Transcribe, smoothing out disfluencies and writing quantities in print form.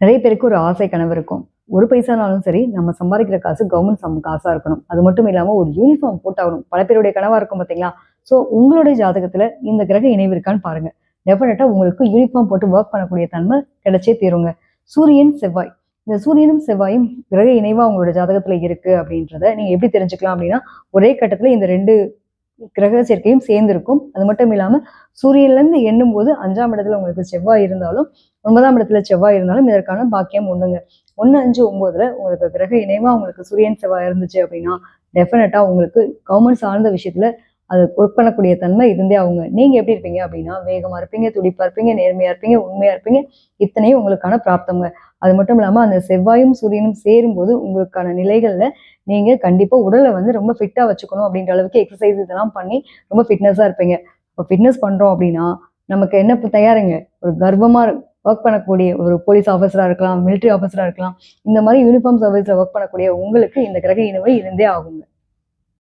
நிறைய பேருக்கு ஒரு ஆசை கனவு இருக்கும். ஒரு பைசானாலும் சரி, நம்ம சம்பாதிக்கிற காசு கவர்மெண்ட் காசா இருக்கணும். அது மட்டும் இல்லாம ஒரு யூனிஃபார்ம் போட்டாகணும். பல பேருடைய கனவா இருக்கும் பார்த்தீங்களா? ஸோ உங்களுடைய ஜாதகத்துல இந்த கிரக இணைவு இருக்கான்னு பாருங்க. டெஃபினட்டா உங்களுக்கு யூனிஃபார்ம் போட்டு வொர்க் பண்ணக்கூடிய தன்மை கிடைச்சே தீருங்க. சூரியன், செவ்வாய். இந்த சூரியனும், செவ்வாயும் கிரக இணைவா உங்களோட ஜாதகத்துல இருக்கு அப்படின்றத நீங்க எப்படி தெரிஞ்சுக்கலாம் அப்படின்னா, ஒரே கட்டத்துல இந்த 2 கிரக சேர்க்கையும் சேர்ந்திருக்கும். அது மட்டும் இல்லாம சூரியன்ல இருந்து எண்ணும் போது 5ஆம் இடத்துல உங்களுக்கு செவ்வாய் இருந்தாலும் 9ஆம் இடத்துல செவ்வாய் இருந்தாலும் இதற்கான பாக்கியம் ஒண்ணுங்க. 1, 5, 9ல உங்களுக்கு கிரக இணைவா உங்களுக்கு சூரியன் செவ்வாய் இருந்துச்சு அப்படின்னா டெஃபினட்டா உங்களுக்கு கவர்மெண்ட் சார்ந்த விஷயத்துல அது ஒர்க் பண்ணக்கூடிய தன்மை இருந்தே ஆகுங்க. நீங்க எப்படி இருப்பீங்க அப்படின்னா வேகமா இருப்பீங்க, துடிப்பா இருப்பீங்க, நேர்மையா இருப்பீங்க, உண்மையா இருப்பீங்க. இத்தனையும் உங்களுக்கான பிராப்தம்ங்க. அது மட்டும் இல்லாம அந்த செவ்வாயும் சூரியனும் சேரும்போது உங்களுக்கான நிலைகள்ல நீங்க கண்டிப்பா உடலை வந்து ரொம்ப ஃபிட்டா வச்சுக்கணும் அப்படின்ற அளவுக்கு எக்ஸசைஸ் இதெல்லாம் பண்ணி ரொம்ப ஃபிட்னஸா இருப்பீங்க. இப்போ ஃபிட்னஸ் பண்றோம் அப்படின்னா நமக்கு என்ன தயாருங்க, ஒரு கர்வமா ஒர்க் பண்ணக்கூடிய ஒரு போலீஸ் ஆஃபீஸரா இருக்கலாம், மிலிட்டரி ஆஃபீஸரா இருக்கலாம். இந்த மாதிரி யூனிஃபார்ம் சர்வீஸ்ல ஒர்க் பண்ணக்கூடிய உங்களுக்கு இந்த கிரக இணைவு இருந்தே ஆகுங்க.